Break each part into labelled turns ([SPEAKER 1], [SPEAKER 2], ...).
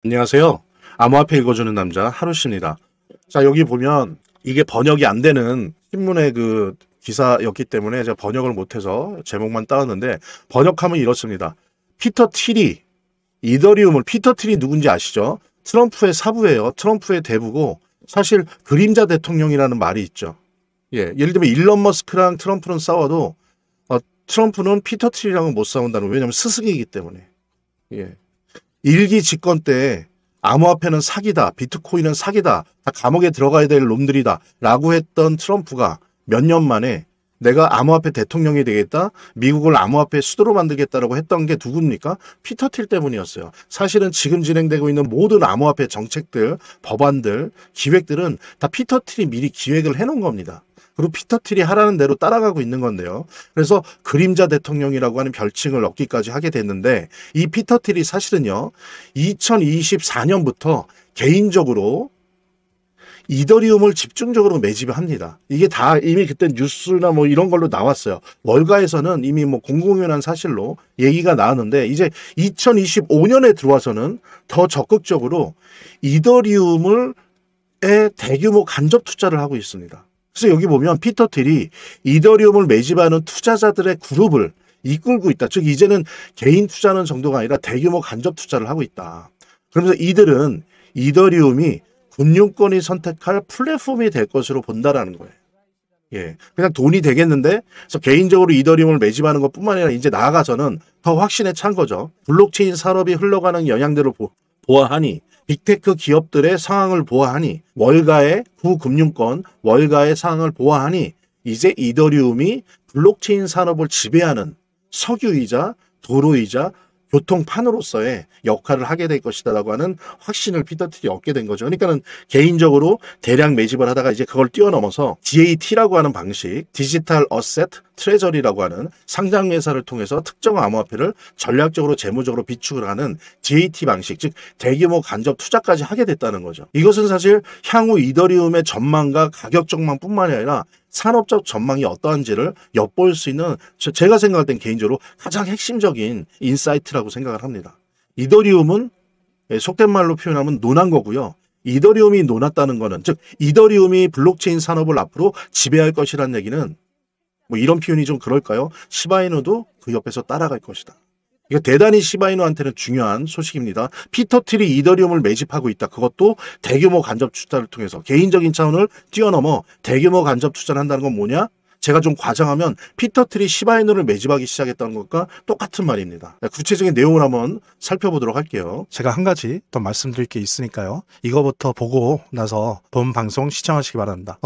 [SPEAKER 1] 안녕하세요. 암호화폐 읽어주는 남자 하루씨입니다. 자, 여기 보면 이게 번역이 안 되는 신문의 그 기사였기 때문에 제가 번역을 못해서 제목만 따왔는데, 번역하면 이렇습니다. 피터 틸이 이더리움을, 피터 틸이 누군지 아시죠? 트럼프의 사부예요. 트럼프의 대부고, 사실 그림자 대통령이라는 말이 있죠. 예, 예를 들면 일론 머스크랑 트럼프는 싸워도 트럼프는 피터 틸이랑은 못 싸운다는 거예요. 왜냐하면 스승이기 때문에. 예. 일기 집권 때 암호화폐는 사기다, 비트코인은 사기다, 다 감옥에 들어가야 될 놈들이다 라고 했던 트럼프가 몇 년 만에 내가 암호화폐 대통령이 되겠다, 미국을 암호화폐 수도로 만들겠다라고 했던 게 누굽니까? 피터 틸 때문이었어요. 사실은 지금 진행되고 있는 모든 암호화폐 정책들, 법안들, 기획들은 다 피터 틸이 미리 기획을 해놓은 겁니다. 그리고 피터 틸이 하라는 대로 따라가고 있는 건데요. 그래서 그림자 대통령이라고 하는 별칭을 얻기까지 하게 됐는데, 이 피터 틸이 사실은요, 2024년부터 개인적으로 이더리움을 집중적으로 매집을 합니다. 이게 다 이미 그때 뉴스나 뭐 이런 걸로 나왔어요. 월가에서는 이미 뭐 공공연한 사실로 얘기가 나왔는데, 이제 2025년에 들어와서는 더 적극적으로 이더리움을 대규모 간접 투자를 하고 있습니다. 그래서 여기 보면 피터 틸이 이더리움을 매집하는 투자자들의 그룹을 이끌고 있다. 즉 이제는 개인 투자는 정도가 아니라 대규모 간접 투자를 하고 있다. 그러면서 이들은 이더리움이 금융권이 선택할 플랫폼이 될 것으로 본다라는 거예요. 예, 그냥 돈이 되겠는데, 그래서 개인적으로 이더리움을 매집하는 것뿐만 아니라 이제 나아가서는 더 확신에 찬 거죠. 블록체인 산업이 흘러가는 영향들을 보아하니, 빅테크 기업들의 상황을 보아하니, 월가의 구금융권, 월가의 상황을 보아하니, 이제 이더리움이 블록체인 산업을 지배하는 석유이자 도로이자 교통판으로서의 역할을 하게 될 것이다라고 하는 확신을 피터 틸이 얻게 된 거죠. 그러니까는 개인적으로 대량 매집을 하다가 이제 그걸 뛰어넘어서 DAT라고 하는 방식, 디지털 어셋 트레저리라고 하는 상장 회사를 통해서 특정 암호화폐를 전략적으로 재무적으로 비축을 하는 DAT 방식, 즉 대규모 간접 투자까지 하게 됐다는 거죠. 이것은 사실 향후 이더리움의 전망과 가격 전망뿐만 아니라 산업적 전망이 어떠한지를 엿볼 수 있는, 제가 생각할 땐 개인적으로 가장 핵심적인 인사이트라고 생각을 합니다. 이더리움은 속된 말로 표현하면 논한 거고요. 이더리움이 논았다는 거는, 즉 이더리움이 블록체인 산업을 앞으로 지배할 것이라는 얘기는, 뭐 이런 표현이 좀 그럴까요? 시바이누도 그 옆에서 따라갈 것이다. 이거 대단히 시바이누한테는 중요한 소식입니다. 피터 틸이 이더리움을 매집하고 있다. 그것도 대규모 간접 투자를 통해서. 개인적인 차원을 뛰어넘어 대규모 간접 투자를 한다는 건 뭐냐? 제가 좀 과장하면 피터 틸이 시바이누를 매집하기 시작했다는 것과 똑같은 말입니다. 구체적인 내용을 한번 살펴보도록 할게요.
[SPEAKER 2] 제가 한 가지 더 말씀드릴 게 있으니까요. 이거부터 보고 나서 본 방송 시청하시기 바랍니다.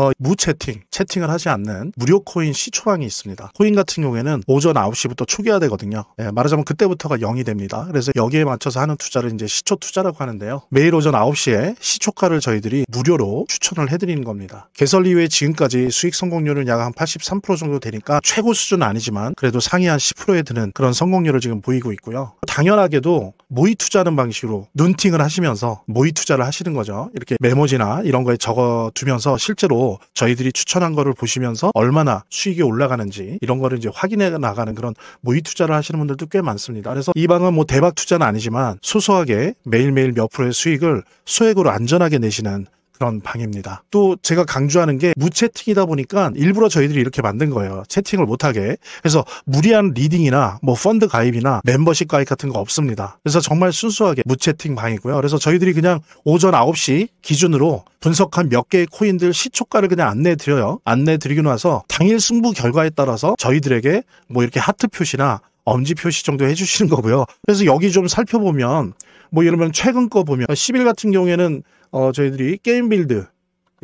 [SPEAKER 2] 채팅을 하지 않는 무료 코인 시초방이 있습니다. 코인 같은 경우에는 오전 9시부터 초기화되거든요. 말하자면 그때부터가 0이 됩니다. 그래서 여기에 맞춰서 하는 투자를 이제 시초 투자라고 하는데요. 매일 오전 9시에 시초가를 저희들이 무료로 추천을 해드리는 겁니다. 개설 이후에 지금까지 수익 성공률은 약 한 83% 정도 되니까 최고 수준은 아니지만 그래도 상위 한 10%에 드는 그런 성공률을 지금 보이고 있고요. 당연하게도 모의 투자하는 방식으로 눈팅을 하시면서 모의 투자를 하시는 거죠. 이렇게 메모지나 이런 거에 적어두면서 실제로 저희들이 추천한 거를 보시면서 얼마나 수익이 올라가는지 이런 거를 이제 확인해 나가는 그런 모의 투자를 하시는 분들도 꽤 많습니다. 그래서 이 방은 뭐 대박 투자는 아니지만 소소하게 매일매일 몇 프로의 수익을 소액으로 안전하게 내시는 그런 방입니다. 또 제가 강조하는 게 무채팅이다 보니까 일부러 저희들이 이렇게 만든 거예요. 채팅을 못하게. 그래서 무리한 리딩이나 뭐 펀드 가입이나 멤버십 가입 같은 거 없습니다. 그래서 정말 순수하게 무채팅 방이고요. 그래서 저희들이 그냥 오전 9시 기준으로 분석한 몇 개의 코인들 시초가를 그냥 안내드려요. 안내드리고 나서 당일 승부 결과에 따라서 저희들에게 뭐 이렇게 하트 표시나 엄지 표시 정도 해주시는 거고요. 그래서 여기 좀 살펴보면 뭐 예를 들면 최근 거 보면 10일 같은 경우에는 저희들이 게임 빌드,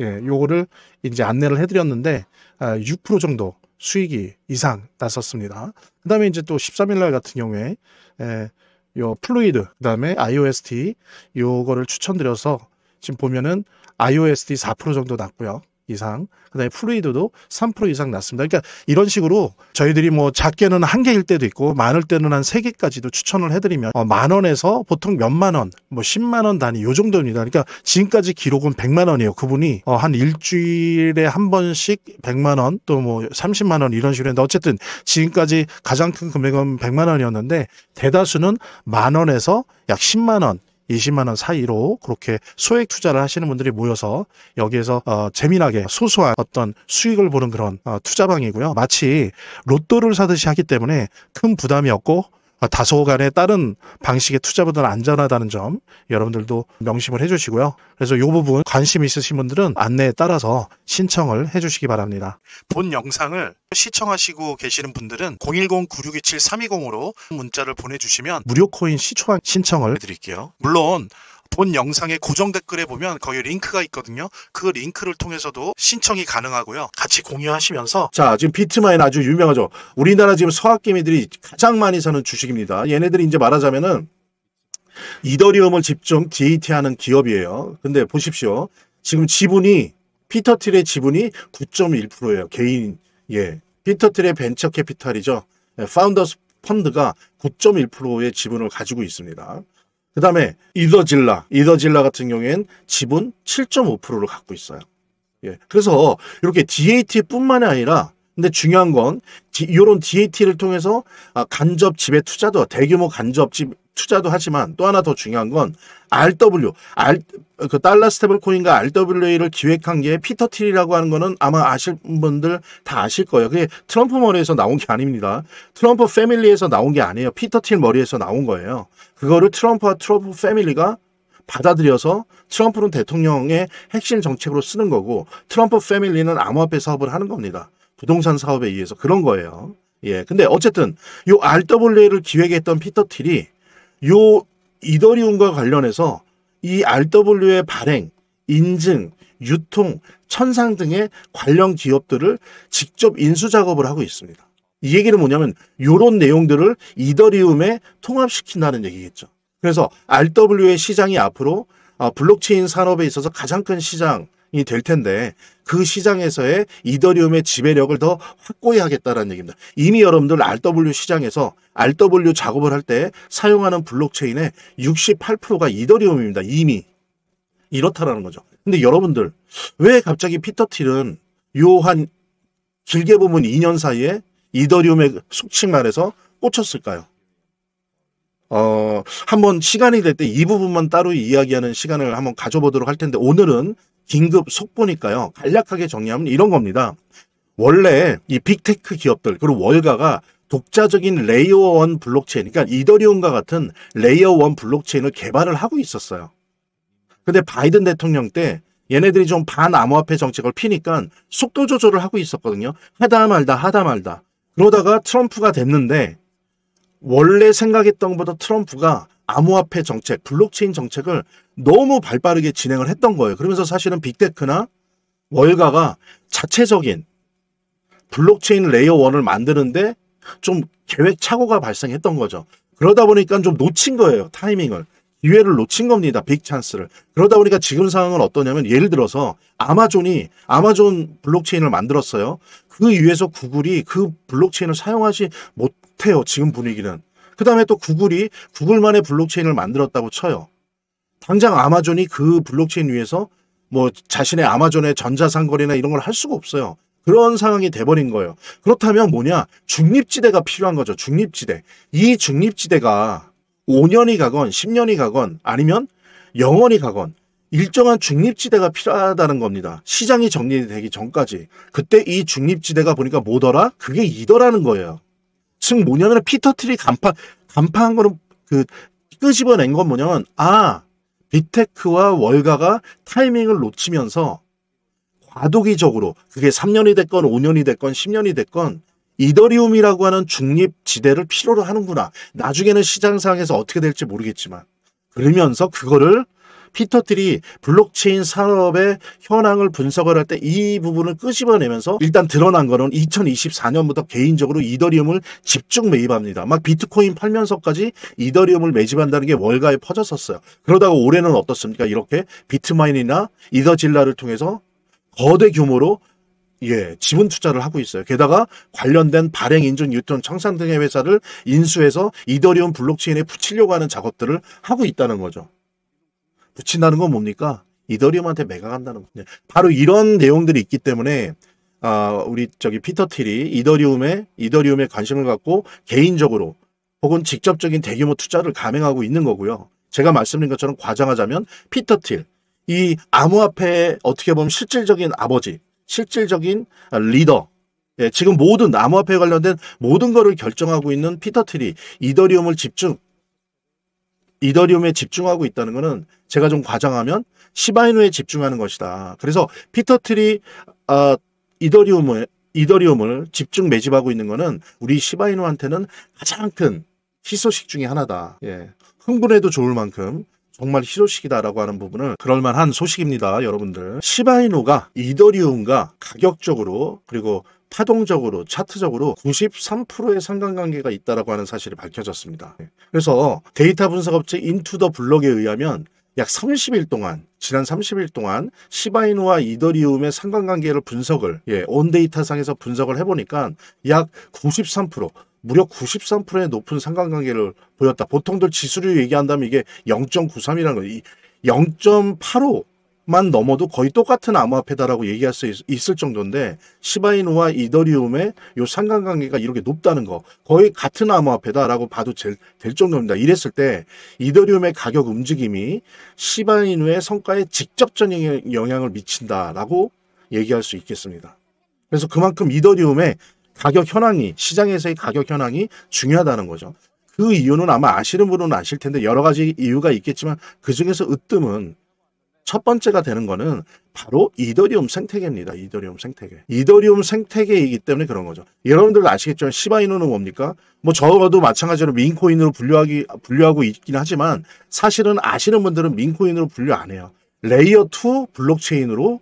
[SPEAKER 2] 요거를 이제 안내를 해드렸는데, 6% 정도 수익이 이상 났었습니다. 그 다음에 이제 또 13일날 같은 경우에, 요 플루이드, 그 다음에 IOST, 요거를 추천드려서 지금 보면은 IOST 4% 정도 났고요. 이상. 그 다음에 플루이드도 3% 이상 났습니다. 그러니까 이런 식으로 저희들이 뭐 작게는 1개일 때도 있고 많을 때는 한 3개까지도 추천을 해드리면 10,000원에서 보통 몇만 원, 뭐 10만 원 단위 요 정도입니다. 그러니까 지금까지 기록은 100만 원이에요. 그분이 한 일주일에 한 번씩 100만 원 또 뭐 30만 원 이런 식으로 했는데 어쨌든 지금까지 가장 큰 금액은 100만 원이었는데 대다수는 10,000원에서 약 10만 원 20만 원 사이로 그렇게 소액 투자를 하시는 분들이 모여서 여기에서 재미나게 소소한 어떤 수익을 보는 그런 투자방이고요. 마치 로또를 사듯이 하기 때문에 큰 부담이 없고 다소간의 다른 방식의 투자보다는 안전하다는 점 여러분들도 명심을 해주시고요. 그래서 이 부분 관심 있으신 분들은 안내에 따라서 신청을 해주시기 바랍니다. 본 영상을 시청하시고 계시는 분들은 010-9627-320으로 문자를 보내주시면 무료 코인 시초한 신청을 해드릴게요. 물론 본 영상의 고정 댓글에 보면 거기 링크가 있거든요. 그 링크를 통해서도 신청이 가능하고요. 같이 공유하시면서
[SPEAKER 1] 자, 지금 비트마인 아주 유명하죠. 우리나라 지금 서학개미들이 가장 많이 사는 주식입니다. 얘네들이 이제 말하자면은 이더리움을 집중 DAT하는 기업이에요. 근데 보십시오. 지금 지분이 피터 틸의 지분이 9.1%예요. 개인 피터 틸의 벤처 캐피탈이죠. 파운더스 펀드가 9.1%의 지분을 가지고 있습니다. 그 다음에 이더질라 같은 경우에는 지분 7.5%를 갖고 있어요. 그래서 이렇게 DAT뿐만이 아니라 근데 중요한 건 이런 DAT를 통해서 간접 지배 투자도 대규모 간접 투자도 하지만 또 하나 더 중요한 건 그 달러 스테이블 코인과 RWA를 기획한 게 피터 틸이라고 하는 거는 아마 아실 분들 다 아실 거예요. 그게 트럼프 머리에서 나온 게 아닙니다. 트럼프 패밀리에서 나온 게 아니에요. 피터 틸 머리에서 나온 거예요. 그거를 트럼프 패밀리가 받아들여서 트럼프는 대통령의 핵심 정책으로 쓰는 거고 트럼프 패밀리는 암호화폐 사업을 하는 겁니다. 부동산 사업에 의해서 그런 거예요. 근데 어쨌든 요 RWA를 기획했던 피터 틸이 요 이더리움과 관련해서 이 RWA 발행, 인증, 유통, 천상 등의 관련 기업들을 직접 인수 작업을 하고 있습니다. 이 얘기는 뭐냐면 이런 내용들을 이더리움에 통합시킨다는 얘기겠죠. 그래서 RWA 시장이 앞으로 블록체인 산업에 있어서 가장 큰 시장이 될 텐데 그 시장에서의 이더리움의 지배력을 더 확고히 하겠다는 얘기입니다. 이미 여러분들 RW 시장에서 RW 작업을 할 때 사용하는 블록체인의 68%가 이더리움입니다. 이미 이렇다라는 거죠. 근데 여러분들 왜 갑자기 피터 틸은 한 길게 보면 2년 사이에 이더리움에 속칭 말해서 꽂혔을까요? 한번 시간이 될 때 이 부분만 따로 이야기하는 시간을 한번 가져보도록 할 텐데 오늘은 긴급 속보니까요. 간략하게 정리하면 이런 겁니다. 원래 이 빅테크 기업들 그리고 월가가 독자적인 레이어 1 블록체인 그러니까 이더리움과 같은 레이어 1 블록체인을 개발을 하고 있었어요. 근데 바이든 대통령 때 얘네들이 좀 반암호화폐 정책을 피니까 속도 조절을 하고 있었거든요. 하다 말다. 그러다가 트럼프가 됐는데 원래 생각했던 것보다 트럼프가 암호화폐 정책, 블록체인 정책을 너무 발빠르게 진행을 했던 거예요. 그러면서 사실은 빅테크나 월가가 자체적인 블록체인 레이어 1을 만드는데 좀 계획 착오가 발생했던 거죠. 그러다 보니까 좀 놓친 거예요. 타이밍을. 기회를 놓친 겁니다. 빅 찬스를. 그러다 보니까 지금 상황은 어떠냐면 예를 들어서 아마존 블록체인을 만들었어요. 그 위에서 구글이 그 블록체인을 사용하지 못해요. 지금 분위기는. 그 다음에 또 구글만의 블록체인을 만들었다고 쳐요. 당장 아마존이 그 블록체인 위에서 뭐 자신의 아마존의 전자상거래나 이런 걸 할 수가 없어요. 그런 상황이 돼버린 거예요. 그렇다면 뭐냐? 중립지대가 필요한 거죠. 중립지대. 이 중립지대가 5년이 가건 10년이 가건 아니면 영원히 가건 일정한 중립지대가 필요하다는 겁니다. 시장이 정리되기 전까지. 그때 이 중립지대가 보니까 뭐더라? 그게 이더라는 거예요. 즉 뭐냐면 피터 틸이 간파한 거는 끄집어낸 건 뭐냐면 빅테크와 월가가 타이밍을 놓치면서 과도기적으로 그게 3년이 됐건 5년이 됐건 10년이 됐건 이더리움이라고 하는 중립지대를 필요로 하는구나. 나중에는 시장 상황에서 어떻게 될지 모르겠지만 그러면서 그거를 피터 틸이 블록체인 산업의 현황을 분석을 할 때 이 부분을 끄집어내면서 일단 드러난 거는 2024년부터 개인적으로 이더리움을 집중 매입합니다. 막 비트코인 팔면서까지 이더리움을 매집한다는 게 월가에 퍼졌었어요. 그러다가 올해는 어떻습니까? 이렇게 비트마인이나 이더질라를 통해서 거대 규모로 지분 투자를 하고 있어요. 게다가 관련된 발행, 인증, 유통, 청산 등의 회사를 인수해서 이더리움 블록체인에 붙이려고 하는 작업들을 하고 있다는 거죠. 붙인다는 건 뭡니까? 이더리움한테 매각한다는 거죠. 바로 이런 내용들이 있기 때문에 우리 피터 틸이 이더리움에 관심을 갖고 개인적으로 혹은 직접적인 대규모 투자를 감행하고 있는 거고요. 제가 말씀드린 것처럼 과장하자면 피터 틸, 이 암호화폐의 어떻게 보면 실질적인 아버지, 실질적인 리더, 예, 지금 모든 암호화폐에 관련된 모든 거를 결정하고 있는 피터 틸이 이더리움에 집중하고 있다는 것은 제가 좀 과장하면 시바이누에 집중하는 것이다. 그래서 피터 틸이 이더리움을 집중 매집하고 있는 것은 우리 시바이누한테는 가장 큰 희소식 중에 하나다. 예, 흥분해도 좋을 만큼 정말 희소식이다라고 하는 부분을 그럴만한 소식입니다. 여러분들. 시바이누가 이더리움과 가격적으로 그리고 파동적으로 차트적으로 93%의 상관관계가 있다라고 하는 사실이 밝혀졌습니다. 그래서 데이터 분석업체 인투더 블럭에 의하면 약 30일 동안 지난 30일 동안 시바이누와 이더리움의 상관관계를 온데이터상에서 분석을 해보니까 약 93%, 무려 93%의 높은 상관관계를 보였다. 보통들 지수를 얘기한다면 이게 0.93이라는 거예요. 0.85만 넘어도 거의 똑같은 암호화폐다라고 얘기할 수 있을 정도인데 시바이누와 이더리움의 이 상관관계가 이렇게 높다는 거, 거의 같은 암호화폐다라고 봐도 될 정도입니다. 이랬을 때 이더리움의 가격 움직임이 시바이누의 성과에 직접적인 영향을 미친다라고 얘기할 수 있겠습니다. 그래서 그만큼 이더리움의 가격 현황이, 시장에서의 가격 현황이 중요하다는 거죠. 그 이유는 아마 아시는 분은 아실 텐데 여러 가지 이유가 있겠지만 그중에서 으뜸은 첫 번째가 되는 거는 바로 이더리움 생태계입니다. 이더리움 생태계. 이더리움 생태계이기 때문에 그런 거죠. 여러분들도 아시겠지만 시바이누는 뭡니까? 뭐 저도 마찬가지로 민코인으로 분류하고 있긴 하지만 사실은 아시는 분들은 민코인으로 분류 안 해요. 레이어 2 블록체인으로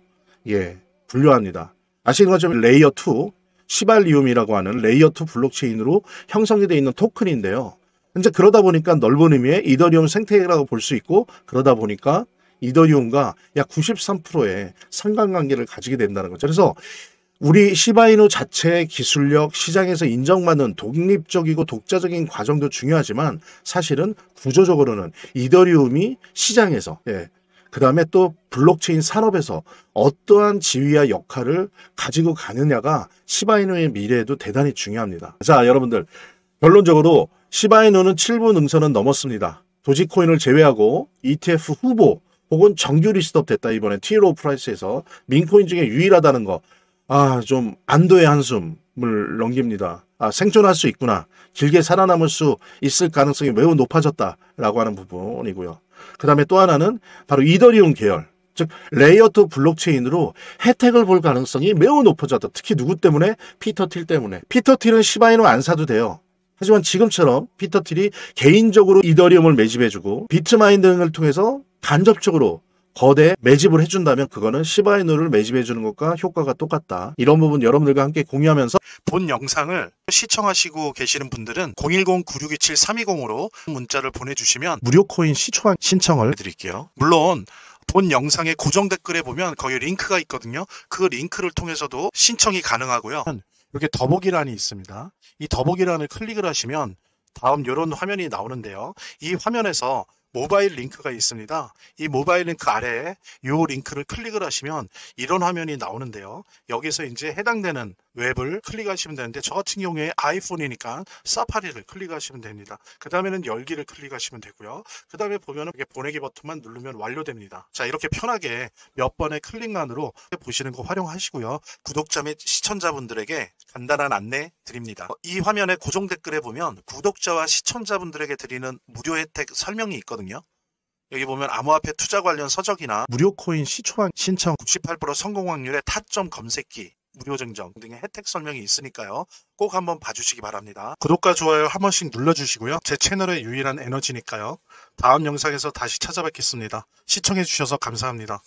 [SPEAKER 1] 분류합니다. 아시는 것처럼 레이어 2 시발리움이라고 하는 레이어 2 블록체인으로 형성이 되어 있는 토큰인데요. 이제 그러다 보니까 넓은 의미의 이더리움 생태계라고 볼 수 있고 그러다 보니까 이더리움과 약 93%의 상관관계를 가지게 된다는 거죠. 그래서 우리 시바이누 자체의 기술력, 시장에서 인정받는 독립적이고 독자적인 과정도 중요하지만 사실은 구조적으로는 이더리움이 시장에서 그 다음에 또 블록체인 산업에서 어떠한 지위와 역할을 가지고 가느냐가 시바이누의 미래에도 대단히 중요합니다. 자, 여러분들 결론적으로 시바이누는 7분 응선은 넘었습니다. 도지코인을 제외하고 ETF 후보 혹은 정규 리스트업 됐다. 이번에 티로 프라이스에서 민코인 중에 유일하다는 거. 좀 안도의 한숨을 넘깁니다. 생존할 수 있구나. 길게 살아남을 수 있을 가능성이 매우 높아졌다라고 하는 부분이고요. 그 다음에 또 하나는 바로 이더리움 계열, 즉 레이어 2 블록체인으로 혜택을 볼 가능성이 매우 높아졌다. 특히 누구 때문에? 피터 틸 때문에. 피터 틸은 시바이누 안 사도 돼요. 하지만 지금처럼 피터 틸이 개인적으로 이더리움을 매집해주고 비트마인 등을 통해서 간접적으로 거대 매집을 해준다면 그거는 시바이누를 매집해주는 것과 효과가 똑같다. 이런 부분 여러분들과 함께 공유하면서
[SPEAKER 2] 본 영상을 시청하시고 계시는 분들은 010-9627-320으로 문자를 보내주시면 무료 코인 시초한 신청을 드릴게요. 물론 본 영상의 고정 댓글에 보면 거기 링크가 있거든요. 그 링크를 통해서도 신청이 가능하고요. 이렇게 더보기란이 있습니다. 이 더보기란을 클릭을 하시면 다음 이런 화면이 나오는데요. 이 화면에서 모바일 링크가 있습니다. 이 모바일 링크 아래에 이 링크를 클릭을 하시면 이런 화면이 나오는데요. 여기서 이제 해당되는 웹을 클릭하시면 되는데 저 같은 경우에 아이폰이니까 사파리를 클릭하시면 됩니다. 그 다음에는 열기를 클릭하시면 되고요. 그 다음에 보면은 보내기 버튼만 누르면 완료됩니다. 자, 이렇게 편하게 몇 번의 클릭만으로 보시는 거 활용하시고요. 구독자 및 시청자분들에게 간단한 안내 드립니다. 이 화면의 고정 댓글에 보면 구독자와 시청자분들에게 드리는 무료 혜택 설명이 있거든요. 여기 보면 암호화폐 투자 관련 서적이나 무료 코인 시초한 신청 98% 성공 확률의 타점 검색기 무료 증정 등의 혜택 설명이 있으니까요. 꼭 한번 봐주시기 바랍니다. 구독과 좋아요 한 번씩 눌러주시고요. 제 채널의 유일한 에너지니까요. 다음 영상에서 다시 찾아뵙겠습니다. 시청해주셔서 감사합니다.